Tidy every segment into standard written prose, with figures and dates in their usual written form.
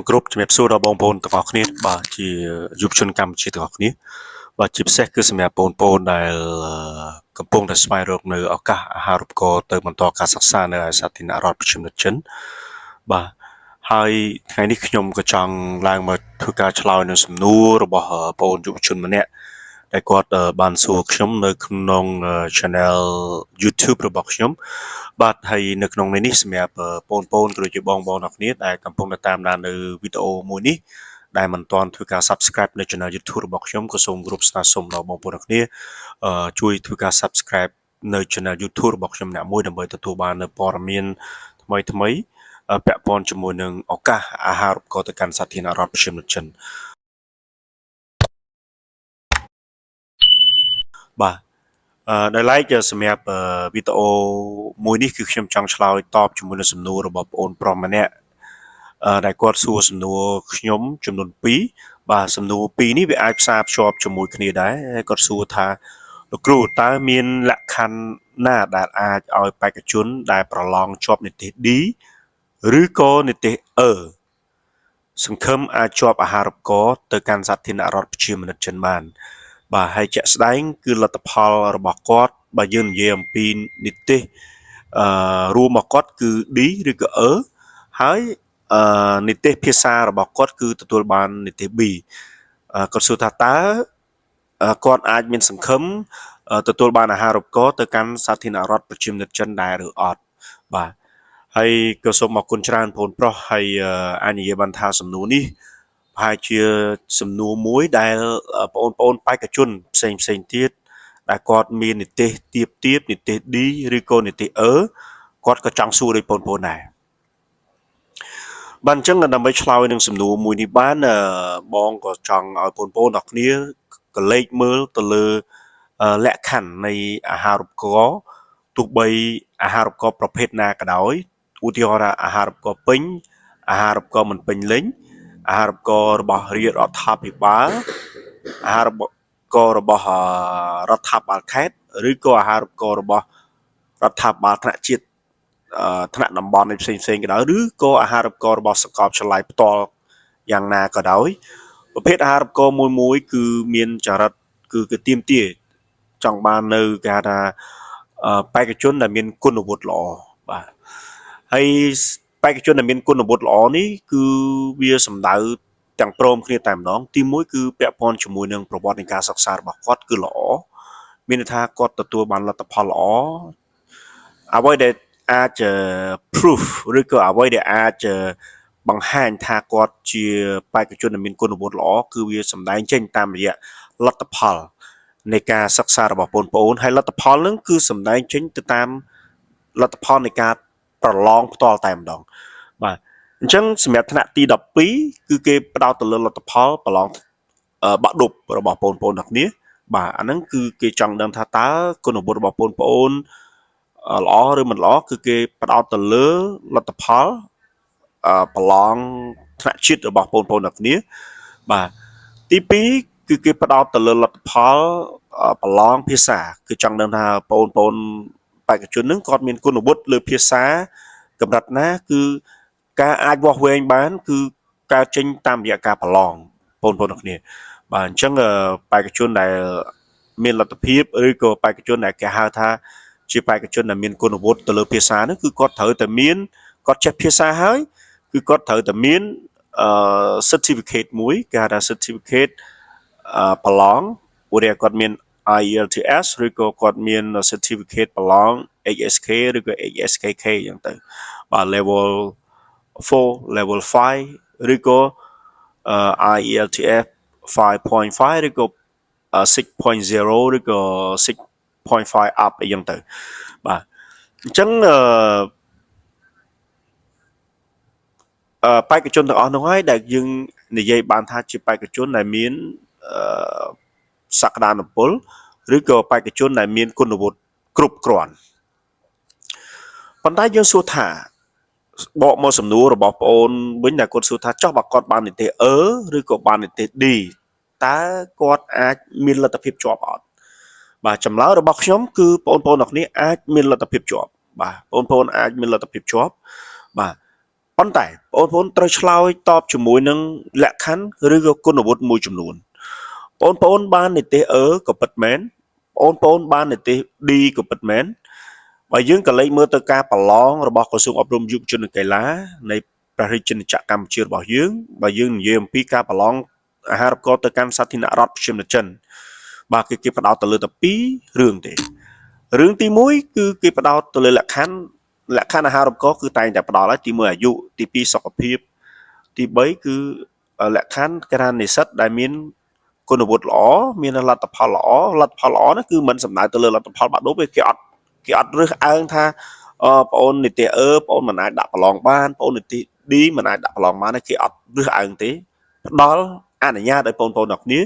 គ្រប់ជំរាបសួរដល់បងប្អូនទាំងអស់គ្នាបាទជាយុវជនកម្ពុជាទាំងអស់គ្នាបាទជាពិសេសគឺសម្រាប់បងប្អូនដែលកំពុងតែស្វែងរកនៅឱកាសអាហារូបករណ៍ទៅបន្តការសិក្សានៅឯសាធារណរដ្ឋប្រជាមានិតចិនបាទហើយថ្ងៃនេះខ្ញុំក៏ចង់ឡើងមកធ្វើការឆ្លើយនៅសំណួររបស់បងប្អូនយុវជនម្នាក់ដែលគាត់បានសួរខ្ញុំនៅក្នុង channel YouTube របស់ខ្ញុំបាទហើយនៅក្នុងនេះសម្រាប់បងប្អូនក៏ជាបងប្អូនអរគ្នាដែលកំពុងតាមដាននៅវីដេអូមួយនេះដែលមិនទាន់ធ្វើការ Subscribe នៅ Channel YouTube របស់ខ្ញុំក៏សូមគោរពស្នើសុំដល់បងប្អូនអរគ្នាជួយធ្វើការ Subscribe នៅ Channel YouTube របស់ខ្ញុំអ្នកមួយដើម្បីទទួលបាននូវព័ត៌មានថ្មីពាក់ព័ន្ធជាមួយនឹងឱកាសអាហារូបករណ៍ទៅកាន់សាធារណរដ្ឋប្រជាមានិតចិនបាទដែលឡែកសម្រាប់វីដេអូមួយនេះគឺខ្ញុំចង់ឆ្លើយតបជាមួយនឹងសំណួររបស់បងប្រុសម្នាក់ដែលគាត់សួរសំណួរខ្ញុំចំនួន2បាទសំណួរ2នេះវាអាចផ្សារភ្ជាប់ជាមួយគ្នាដែរគាត់សួរថាលោកគ្រូតើមានលក្ខខណ្ឌណាដែលអាចឲ្យបេក្ខជនដែលប្រឡងជាប់និទ្ទេស D ឬក៏និទ្ទេស E សង្ឃឹមអាចជាប់អាហារូបករណ៍ទៅកាន់សាធារណរដ្ឋប្រជាមានិតចិនបានបាទហើយជាក់ស្ដែងគឺលទ្ធផលរបស់គាត់បើយើងនិយាយអំពីនិទ្ទេសរួមរបស់គាត់គឺ D ឬក៏ E ហើយនិទ្ទេសភាសារបស់គាត់គឺទទួលបាននិទ្ទេស B គាត់សួរថាតើគាត់អាចមានសង្ឃឹមទទួលបានអាហារូបករណ៍ទៅកាន់សាធារណរដ្ឋប្រជាមានិតចិនដែរឬអត់បាទហើយក៏សូមអរគុណច្រើនបងប្រុសហើយអាចនិយាយបានថាសំណួរនេះប្រហែលជាសំណួរមួយដែលបងប្អូនបេក្ខជនផ្សេងទៀតដែលគាត់មាននិទ្ទេសទាបនិទ្ទេស D ឬក៏និទ្ទេស E គាត់ក៏ចង់សួរដូចបងប្អូនដែរបាទអញ្ចឹងដើម្បីឆ្លើយនឹងសំណួរមួយនេះបានបងក៏ចង់ឲ្យបងប្អូនអរគ្នាក៏លេខមើលទៅលើលក្ខខណ្ឌនៃអាហារូបករណ៍ទោះបីអាហារូបករណ៍ប្រភេទណាក៏ដោយឧទាហរណ៍ថាអាហារូបករណ៍ពេញអាហារូបករណ៍មិនពេញលេញអាហារូបករណ៍របស់រាជរដ្ឋាភិបាលអាហារូបករណ៍របស់រដ្ឋាភិបាលខេត្តឬក៏អាហារូបករណ៍របស់រដ្ឋាភិបាលថ្នាក់ជាតិថ្នាក់តំបន់ផ្សេងក៏ដោយឬក៏អាហារូបករណ៍របស់សាកលវិទ្យាល័យផ្ទាល់យ៉ាងណាក៏ដោយប្រភេទអាហារូបករណ៍មួយគឺមានចរិតគឺទាមទារចង់បាននៅគេហៅថាបេក្ខជនដែលមានគុណវុឌ្ឍិល្អបាទហើយបេក្ខជនដែលមានគុណវុឌ្ឍិល្អនេះគឺវាសំដៅទាំងព្រមគ្នាតែម្ដងទី1គឺពាក់ព័ន្ធជាមួយនឹងប្រវត្តិនៃការសិក្សារបស់គាត់គឺល្អមានន័យថាគាត់ទទួលបានលទ្ធផលល្អអ្វីដែលអាច proof ឬក៏អ្វីដែលអាចបង្ហាញថាគាត់ជាបេក្ខជនដែលមានគុណវុឌ្ឍិល្អគឺវាសម្ដែងចេញតាមរយៈលទ្ធផលនៃការសិក្សារបស់បងប្អូនហើយលទ្ធផលនឹងគឺសម្ដែងចេញទៅតាមលទ្ធផលនៃការប្រឡងផ្ទាល់តែម្ដងបាទអញ្ចឹងសម្រាប់ថ្នាក់ទី12គឺគេផ្ដោតទៅលើលទ្ធផលប្រឡងបាក់ឌុបរបស់បងប្អូនទាំងគ្នាបាទអាហ្នឹងគឺគេចង់ដឹងថាតើគុណវុឌ្ឍិរបស់បងប្អូនល្អឬមិនល្អគឺគេផ្ដោតទៅលើលទ្ធផលប្រឡងថ្នាក់ជាតិរបស់បងប្អូនទាំងគ្នាបាទទី2គឺគេផ្ដោតទៅលើលទ្ធផលប្រឡងភាសាគឺចង់ដឹងថាបងប្អូនបេក្ខជននឹងគាត់មានគុណវុឌ្ឍិលើភាសាកម្រិតណាគឺការអាចវាស់វែងបានគឺកើតចេញតាមរយៈការប្រឡងបងប្អូនទាំងគ្នាបាទអញ្ចឹងបេក្ខជនដែលមានលទ្ធភាពឬក៏បេក្ខជនដែលគេហៅថាជាបេក្ខជនដែលមានគុណវុឌ្ឍិទៅលើភាសានោះគឺគាត់ត្រូវតែមានគាត់ចេះភាសាហើយគឺគាត់ត្រូវតែមានcertificate មួយគេហៅថា certificate ប្រឡងព្រោះគាត់មាន IELTS ឬក៏គាត់មាន certificate ប្រឡង HSK ឬក៏ HSKK អញ្ចឹងទៅបាទ level 4 level 5ឬក៏ IELTS 5.5 ឬក៏ 6.0 ឬក៏ 6.5 up អីចឹងទៅបាទអញ្ចឹងបេក្ខជនទាំងអស់នោះហើយដែលយើងនិយាយបានថាជាបេក្ខជនដែលមានសក្តានុពលឬក៏បេក្ខជនដែលមានគុណវុឌ្ឍិគ្រប់គ្រាន់ប៉ុន្តែយើងសួរថាបកមកសំណួររបស់បងអូនវិញដែលគាត់សួរថាចុះបើគាត់បាននិទ្ទេស E ឬក៏បាននិទ្ទេស D តើគាត់អាចមានលទ្ធភាពជាប់អត់បាទចម្លើយរបស់ខ្ញុំគឺបងប្អូនទាំងគ្នាអាចមានលទ្ធភាពជាប់បាទបងប្អូនអាចមានលទ្ធភាពជាប់បាទ ប៉ុន្តែបងប្អូនត្រូវឆ្លើយតបជាមួយនឹងលក្ខខណ្ឌឬក៏គុណវុឌ្ឍិមួយចំនួនបងប្អូនបាននិទេសក៏ពិតមែនបងប្អូនបាននិទេស D ក៏ពិតមែនបើយើងក៏លេចមើលទៅការប្រឡងរបស់ក្រសួងអប់រំយុវជននិងកីឡានៃព្រះរាជាណាចក្រកម្ពុជារបស់យើងបើយើងនិយាយអំពីការប្រឡងអាហារូបករណ៍ទៅកាន់សាធារណរដ្ឋប្រជាណាចិនបាទគេផ្ដោតទៅលើតែ2រឿងទេរឿងទី1គឺគេផ្ដោតទៅលើលក្ខខណ្ឌអាហារូបករណ៍គឺតែងតែផ្ដល់ហើយទី1អាយុទី2សុខភាពទី3គឺលក្ខខណ្ឌគេថានិស្សិតដែលមានគុណវុឌ្ឍិល្អមានលទ្ធផលល្អនោះគឺមិនសំដៅទៅលើលទ្ធផលបាក់ដូរពេលគេអត់រើសអើងថាបងអូននិទេសបងអូនមិនអាចដាក់ប្រឡងបានបងអូននិទេស D មិនអាចដាក់ប្រឡងបានទេគេអត់រើសអើងទេផ្ដល់អនុញ្ញាតឲ្យបងប្អូនទាំងគ្នា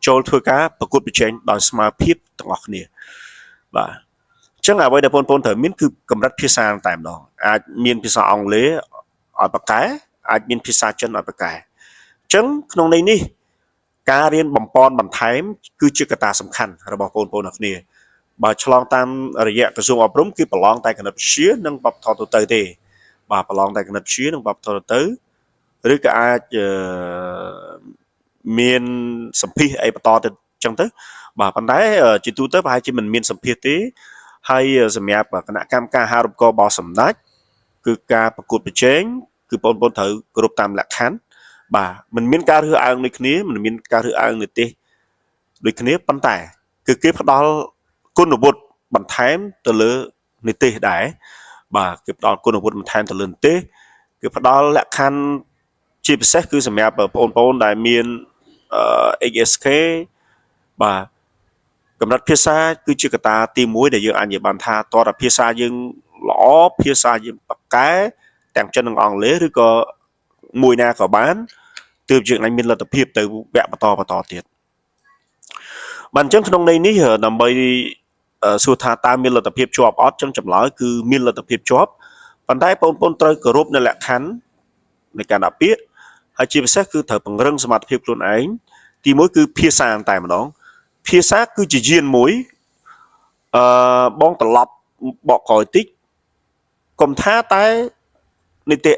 ចូលធ្វើការប្រកួតប្រជែងដោយស្មើភាពទាំងអស់គ្នាបាទអញ្ចឹងអ្វីដែលបងប្អូនត្រូវមានគឺកម្រិតភាសាតែម្ដងអាចមានភាសាអង់គ្លេសឲ្យប៉ាកែអាចមានភាសាចិនឲ្យប៉ាកែអញ្ចឹងក្នុងន័យនេះការរៀនបំពន់បន្ថែមគឺជាកត្តាសំខាន់របស់បងប្អូនទាំងគ្នាបើឆ្លងតាមរយៈក្រសួងអប់រំគឺប្រឡងតែគណិតវិទ្យានិងវប្បធម៌ទូទៅទេបាទប្រឡងតែគណិតវិទ្យានិងវប្បធម៌ទូទៅឬក៏អាចមានសម្ភាសអីបន្តទៅចឹងទៅបាទប៉ុន្តែជាទូទៅប្រហែលជាមិនមានសម្ភាសទេហើយសម្រាប់គណៈកម្មការអាហារូបករណ៍បោះសម្ដេចគឺការប្រកួតប្រជែងគឺបងប្អូនត្រូវគោរពតាមលក្ខខណ្ឌបាទមិនមានការរើសអើងដូចគ្នាមិនមានការរើសអើងនិទេសដូចគ្នាប៉ុន្តែគឺគេផ្ដល់គុណវុឌ្ឍិបន្ថែមទៅលើនិទេសដែរបាទគេផ្ដល់គុណវុឌ្ឍិបន្ថែមទៅលើនិទេសគឺផ្ដល់លក្ខខណ្ឌជាពិសេសគឺសម្រាប់បងប្អូនដែលមានHSK បាទកម្រិតភាសាគឺជាកត្តាទី1ដែលយើងអាចនិយាយបានថាតើភាសាយើងល្អភាសាយើងប៉ាកែទាំងចិននិងអង់គ្លេសឬក៏មួយណាក៏បានទើបយើងអាចមានលទ្ធភាពទៅវគ្គបន្តទៀតបាទអញ្ចឹងក្នុងន័យនេះដើម្បីសួរថាតើមានលទ្ធភាពជាប់អត់ចឹងចម្លើយគឺមានលទ្ធភាពជាប់ប៉ុន្តែបងប្អូនត្រូវគោរពនៅលក្ខខណ្ឌនៃការដាក់ពាក្យហើយជាពិសេសគឺត្រូវពង្រឹងសមត្ថភាពខ្លួនឯងទី1គឺភាសាតែម្ដងភាសាគឺជាយានមួយបងត្រឡប់បកក្រោយតិចកុំថាតែនិទេស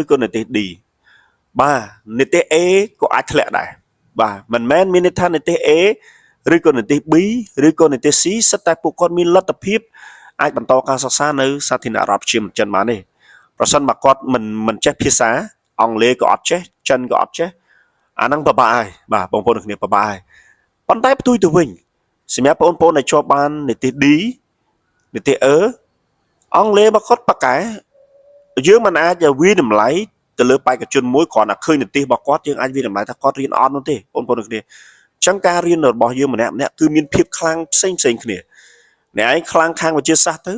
ឬក៏និទេស D បាទនិទេស A ក៏អាចធ្លាក់ដែរបាទមិនមែនមានន័យថានិទេស A ឬក៏និទេស B ឬក៏និទេស C សិតតែពួកគាត់មានលទ្ធភាពអាចបន្តការសិក្សានៅសាធារណរដ្ឋប្រជាមានិតចិនបានទេប្រសិនបើគាត់មិនចេះភាសាអង់គ្លេសក៏អត់ចេះចិនក៏អត់ចេះអាហ្នឹងពិបាកហើយបាទបងប្អូនគ្នាពិបាកហើយប៉ុន្តែផ្ទុយទៅវិញសម្រាប់បងប្អូនដែលជាប់បាននិទេស D និទេសអង់គ្លេសរបស់គាត់ប៉ាកែយើងមិនអាចវាយតម្លៃទៅលើបេក្ខជនមួយគ្រាន់តែឃើញនិទេសរបស់គាត់យើងអាចវាយតម្លៃថាគាត់រៀនអត់នោះទេបងប្អូនគ្នាអញ្ចឹងការរៀនរបស់យើងម្នាក់គឺមានភាពខ្លាំងផ្សេងគ្នាអ្នកឯងខ្លាំងខាងវិទ្យាសាស្ត្រទៅ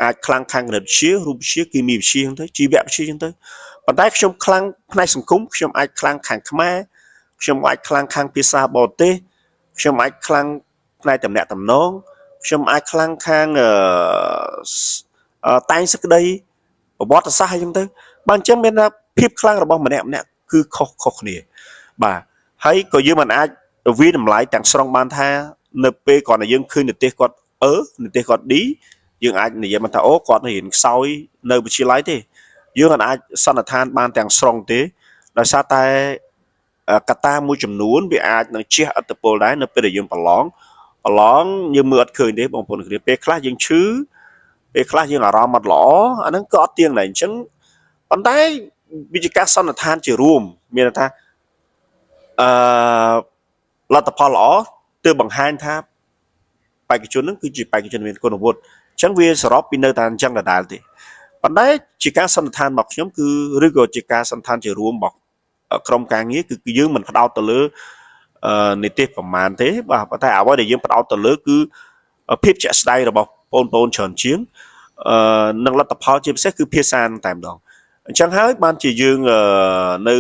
អាចខ្លាំងខាងគណិតវិទ្យារូបវិទ្យាគីមីវិទ្យាទៅជីវវិទ្យាទៅប៉ុន្តែខ្ញុំខ្លាំងផ្នែកសង្គមខ្ញុំអាចខ្លាំងខាងខ្មែរខ្ញុំអាចខ្លាំងខាងភាសាបរទេសខ្ញុំអាចខ្លាំងផ្នែកតំណែងតំណងខ្ញុំអាចខ្លាំងខាងតែងសក្តីប្រវត្តិសាស្ត្រអីចឹងទៅបាទអញ្ចឹងមានថាភាពខ្លាំងរបស់ម្នាក់គឺខុសគ្នាបាទហើយក៏យើងមិនអាចវាតម្លៃទាំងស្រុងបានថានៅពេលគាត់តែយើងឃើញនិទេសគាត់និទេសគាត់ D យើងអាចនិយាយមកថាអូគាត់រៀនខ្សោយនៅវិទ្យាល័យទេយើងអាចសន្និដ្ឋានបានទាំងស្រុងទេដោយសារតែកត្តាមួយចំនួនវាអាចនឹងជះឥទ្ធិពលដែរនៅពេលដែលយើងប្រឡងយើងមើលអត់ឃើញទេបងប្អូនគ្នាពេលខ្លះយើងឈឺពេលខ្លះយើងអារម្មណ៍អត់ល្អអាហ្នឹងក៏អត់ទៀងដែរអញ្ចឹងប៉ុន្តែវិជាការសន្និដ្ឋានជារួមមានន័យថាលទ្ធផលល្អទើបបង្ហាញថាបេក្ខជនហ្នឹងគឺជាបេក្ខជនមានគុណវុឌ្ឍិអញ្ចឹងវាសរុបពីនៅតែអញ្ចឹងដដែលទេប៉ុន្តែជាការសន្និដ្ឋានរបស់ខ្ញុំគឺឬក៏ជាការសន្និដ្ឋានជារួមរបស់ក្រុមការងារគឺយើងមិនផ្ដោតទៅលើនិទេសប្រមាណទេបាទប៉ុន្តែអ្វីដែលយើងផ្ដោតទៅលើគឺភាពជាក់ស្ដែងរបស់បងប្អូនច្រើនជាងនិងលទ្ធផលជាពិសេសគឺភាសាតែម្ដងអញ្ចឹងហើយបានជាយើងនៅ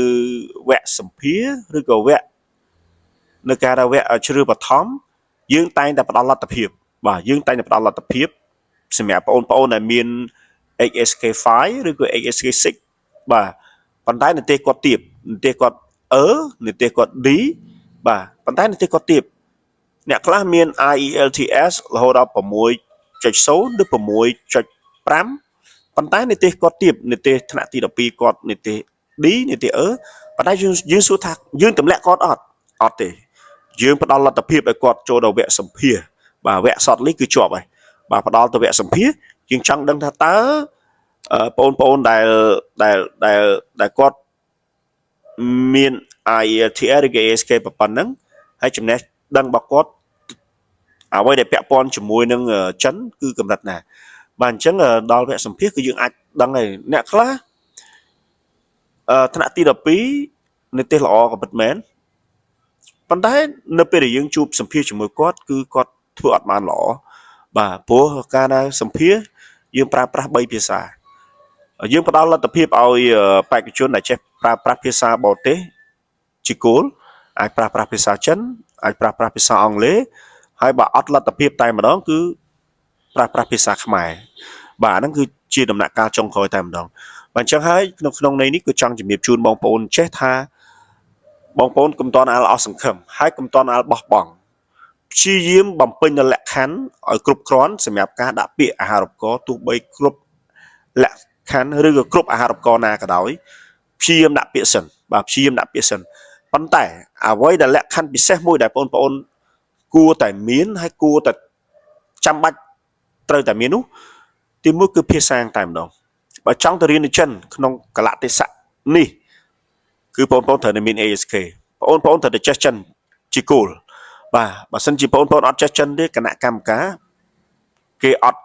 វគ្គសម្ភារឬក៏វគ្គនៅការវគ្គជ្រើសបឋមយើងតែងតែផ្ដល់លទ្ធភាពបាទយើងតែងតែផ្ដល់លទ្ធភាពសម្រាប់បងប្អូនដែលមាន HSK5 ឬក៏ HSK6 បាទប៉ុន្តែនិទេសគាត់ទាបនិទេសគាត់និទេសគាត់ D បាទប៉ុន្តែនិទេសគាត់ទាបអ្នកខ្លះមាន IELTS រហូតដល់ 6.0 ឬ 6.5 ប៉ុន្តែនីតិគាត់ទៀតនីតិថ្នាក់ទី12គាត់នីតិ D នីតិ E ប៉ុន្តែយើងសួរថាយើងទម្លាក់គាត់អត់ទេយើងផ្ដល់លទ្ធភាពឲ្យគាត់ចូលដល់វគ្គសម្ភារបាទវគ្គសតនេះគឺជាប់ហើយបាទផ្ដល់ទៅវគ្គសម្ភារយើងចង់ដឹងថាតើបងប្អូនដែលគាត់មាន IELTS ឬ ASK ប៉ុណ្ណឹងហើយចំណេះដឹងរបស់គាត់អ្វីដែលពាក់ព័ន្ធជាមួយនឹងចិនគឺកម្រិតណាបាទអញ្ចឹងដល់វគ្គសម្ភារគឺយើងអាចដឹងហើយអ្នកខ្លះថ្នាក់ទី12និទេសល្អក៏ពិតមែនប៉ុន្តែនៅពេលដែលយើងជួបសម្ភារជាមួយគាត់គឺគាត់ធ្វើអត់បានល្អបាទព្រោះកាលណាសម្ភារយើងប្រើប្រាស់3ភាសាយើងផ្ដល់លទ្ធភាពឲ្យបេក្ខជនដែលចេះប្រើប្រាស់ភាសាបរទេសជាគោលអាចប្រើប្រាស់ភាសាចិនអាចប្រើប្រាស់ភាសាអង់គ្លេសហើយបើអត់លទ្ធភាពតែម្ដងគឺប្រើប្រាស់ភាសាខ្មែរបាទហ្នឹងគឺជាដំណាក់កាលចុងក្រោយតែម្ដងបាទអញ្ចឹងហើយក្នុងន័យនេះគឺចង់ជំរាបជូនបងប្អូនចេះថាបងប្អូនកុំតន់អាលអស់សង្ឃឹមហើយកុំតន់អាលបោះបង់ព្យាយាមបំពេញនៅលក្ខខណ្ឌឲ្យគ្រប់គ្រាន់សម្រាប់ការដាក់ពាក្យអាហារូបករណ៍ទោះបីគ្រប់លក្ខខណ្ឌឬក៏គ្រប់អាហារូបករណ៍ណាក៏ដោយព្យាយាមដាក់ពាក្យសិនបាទព្យាយាមដាក់ពាក្យសិនប៉ុន្តែអ្វីដែលលក្ខខណ្ឌពិសេសមួយដែលបងប្អូនគួរតែមានហើយគួរតែចាំបាច់ត្រូវតែមាននោះទីមួយគឺភាសាតែម្ដងបើចង់ទៅរៀននៅចិនក្នុងកលៈទេសៈនេះគឺបងប្អូនត្រូវតែមាន ASK បងប្អូនត្រូវតែចេះចិនជាគោលបាទបើសិនជាបងប្អូនអត់ចេះចិនទេគណៈកម្មការគេអត់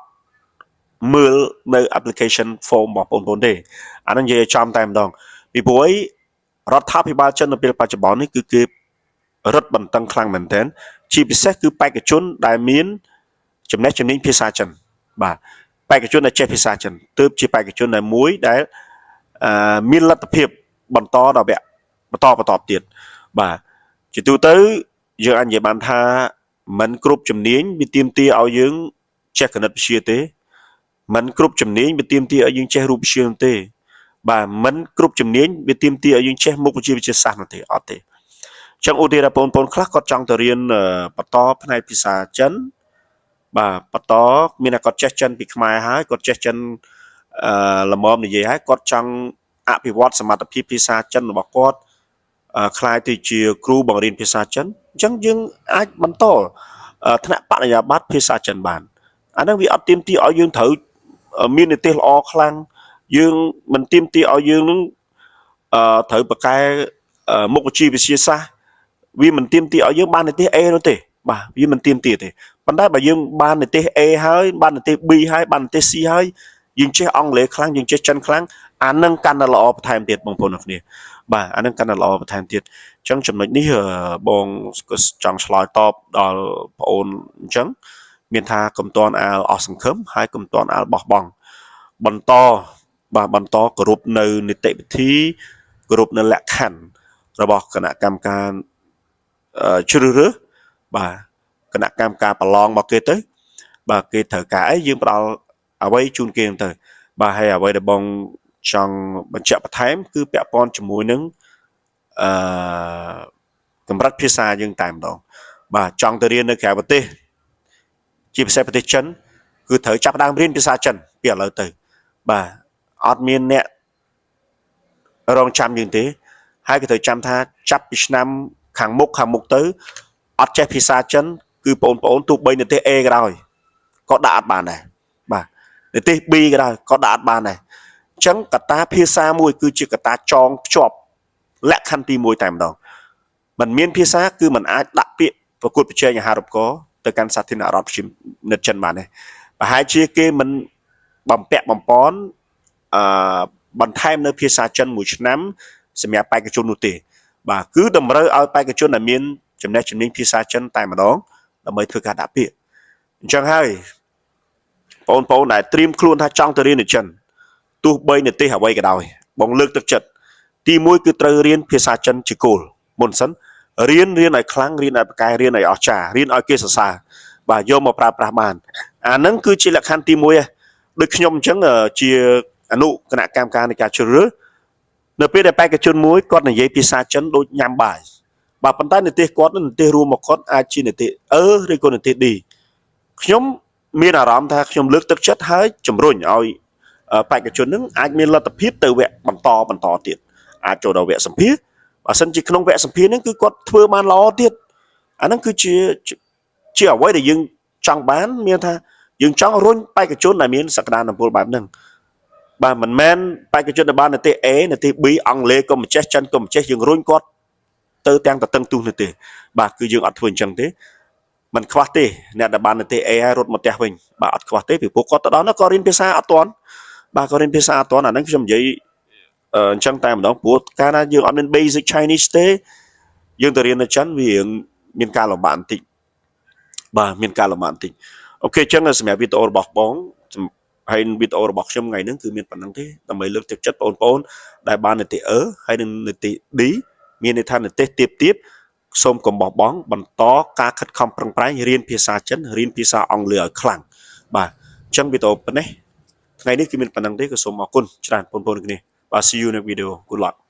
មើលនៅ application form របស់បងប្អូនទេអានឹងនិយាយចំតែម្ដងពីព្រោះអីរដ្ឋាភិបាលចិននៅពេលបច្ចុប្បន្ននេះគឺគេរឹតបន្តឹងខ្លាំងមែនទែនជាពិសេសគឺបេក្ខជនដែលមានចំណេះជំនាញភាសាចិនបាទបេក្ខជនដែលចេះភាសាចិនទើបជាបេក្ខជនដែលមួយដែលមានលទ្ធភាពបន្តដល់វគ្គបន្តទៀតបាទជាទូទៅយើងអាចនិយាយបានថាមិនគ្រប់ជំនាញវាទាមទារឲ្យយើងចេះគណិតវិទ្យាទេមិនគ្រប់ជំនាញវាទាមទារឲ្យយើងចេះរូបវិទ្យាទេបាទមិនគ្រប់ជំនាញវាទាមទារឲ្យយើងចេះមុខវិជ្ជាវិទ្យាសាស្ត្រនោះទេអត់ទេអញ្ចឹងឧទាហរណ៍បងប្អូនខ្លះគាត់ចង់ទៅរៀនបន្តផ្នែកភាសាចិនបាទបន្តមានតែគាត់ចេះចិនពីខ្មែរហើយគាត់ចេះចិនល្មមនិយាយហើយគាត់ចង់អភិវឌ្ឍសមត្ថភាពភាសាចិនរបស់គាត់ខ្លាយទៅជាគ្រូបង្រៀនភាសាចិនអញ្ចឹងយើងអាចបន្តថ្នាក់បរិញ្ញាបត្រភាសាចិនបានអាហ្នឹងវាអត់ទាមទារឲ្យយើងត្រូវមាននិទេសល្អខ្លាំងយើងមិនទាមទារឲ្យយើងនឹងត្រូវបកកែមុខវិជ្ជាវិទ្យាសាស្ត្រវាមិនទាមទារឲ្យយើងបាននិទេស A នោះទេបាទវាមិនទាមទារទេប៉ុន្តែបើយើងបាននិទេស A ហើយបាននិទេស B ហើយបាននិទេស C ហើយយើងចេះអង់គ្លេសខ្លាំងយើងចេះចិនខ្លាំងអានឹងកាន់តែល្អបន្ថែមទៀតបងប្អូនអ្នកគ្នាបាទអានឹងកាន់តែល្អបន្ថែមទៀតអញ្ចឹងចំណុចនេះបងចង់ឆ្លើយតបដល់បងអូនអញ្ចឹងមានថាកុំតន់អាលអស់សង្ឃឹមហើយកុំតន់អាលបោះបង់បន្តគោរពនៅនីតិវិធីគោរពនៅលក្ខខណ្ឌរបស់គណៈកម្មការជ្រើសរើសបាទគណៈកម្មការប្រឡងមកគេទៅបាទគេត្រូវការអីយើងផ្ដល់អ្វីជូនគេទៅបាទហើយអ្វីដែលបងចង់បញ្ជាក់បន្ថែមគឺពាក់ព័ន្ធជាមួយនឹងកម្រិតភាសាយើងតែម្ដងបាទចង់ទៅរៀននៅក្រៅប្រទេសជាពិសេសប្រទេសចិនគឺត្រូវចាប់ផ្ដើមរៀនភាសាចិនពីឥឡូវទៅបាទអត់មានអ្នករងចាំយើងទេហើយក៏ត្រូវចាំថាចាប់ពីឆ្នាំខាងមុខទៅអត់ចេះភាសាចិនគឺបងប្អូនទោះបីនិទេស A ក៏ដោយក៏ដាក់អត់បានដែរបាទនិទេស B ក៏ដោយក៏ដាក់អត់បានដែរអញ្ចឹងកត្តាភាសាមួយគឺជាកត្តាចងភ្ជាប់លក្ខខណ្ឌទី1តែម្ដងមិនមានភាសាគឺมันអាចដាក់ពាក្យប្រកួតប្រជែងអាហារូបករណ៍ទៅកាន់សាធារណរដ្ឋប្រជាមានិតចិនបានទេប្រហែលជាគេមិនបំពាក់បំពន់បន្ថែមនៅភាសាចិនមួយឆ្នាំសម្រាប់បេក្ខជននោះទេបាទគឺតម្រូវឲ្យបេក្ខជនដែលមានចំណេះជំនាញភាសាចិនតែម្ដងដើម្បីធ្វើការដាក់ពាក្យអញ្ចឹងហើយបងប្អូនដែលត្រៀមខ្លួនថាចង់ទៅរៀននៅចិនទោះបីនិទេសអ្វីក៏ដោយបងលើកទឹកចិត្តទី1គឺត្រូវរៀនភាសាចិនជាគោលមុនសិនរៀនឲ្យខ្លាំងរៀនឲ្យបកកែរៀនឲ្យអស្ចារ្យរៀនឲ្យគេសរសើរបាទយកមកប្រើប្រាស់បានអាហ្នឹងគឺជាលក្ខខណ្ឌទី1ដូចខ្ញុំអញ្ចឹងជាអនុគណៈកម្មការនៃការជ្រើសរើសនៅពេលដែលបេក្ខជនមួយគាត់និយាយភាសាចិនដូចញ៉ាំបាយបាទប៉ុន្តែនិទេសគាត់និទេសរួមមកគាត់អាចជានិទេស E ឬក៏និទេស D ខ្ញុំមានអារម្មណ៍ថាខ្ញុំលើកទឹកចិត្តហើយជំរុញឲ្យ បេក្ខជននឹងអាចមានលទ្ធភាពទៅវគ្គបន្តទៀតអាចចូលដល់វគ្គសម្ភាសបើសិនជាក្នុងវគ្គសម្ភាសហ្នឹងគឺគាត់ធ្វើបានល្អទៀតអាហ្នឹងគឺជាអ្វីដែលយើងចង់បានមានថាយើងចង់រុញបេក្ខជនដែលមានសក្តានុពលបែបហ្នឹងបាទមិនមែនបេក្ខជនដែលបាននិទ្ទេស A និទ្ទេស B អង់គ្លេសក៏មិនចេះចិនក៏មិនចេះយើងរុញគាត់ទៅទាំងតតឹងទូសនេះទេបាទគឺយើងអត់ធ្វើអញ្ចឹងទេមិនខ្វះទេអ្នកដែលបាននិទ្ទេស A ហើយរត់មកផ្ទះវិញបាទអត់ខ្វះទេពីព្រោះគាត់ទៅដល់នោះក៏រៀនភាសាអត់ទាន់បាទក៏រៀនភាសាអត់ទាន់អាហ្នឹងខ្ញុំនិយាយអញ្ចឹងតែម្ដងព្រោះកាលណាយើងអត់មាន basic Chinese ទេយើងទៅរៀននៅចិនវាមានការលំបាកបន្តិចបាទមានការលំបាកបន្តិចអូខេអញ្ចឹងសម្រាប់វីដេអូរបស់បងហើយវីដេអូរបស់ខ្ញុំថ្ងៃនេះគឺមានប៉ុណ្្នឹងទេដើម្បីលើកទឹកចិត្តបងប្អូនដែលបាននិទ្ទេស E ហើយនិងនិទ្ទេស D មានន័យថានិទ្ទេសទៀបសូមកុំបោះបង់បន្តការខិតខំប្រឹងប្រែងរៀនភាសាចិនរៀនភាសាអង់គ្លេសឲ្យខ្លាំងបាទអញ្ចឹងវីដេអូប៉ុណ្ណេះថ្ងៃនេះគឺមានប៉ុណ្្នឹងទេក៏សូមអរគុណច្រើនបងប្អូនគ្នាបាទ see you next video good luck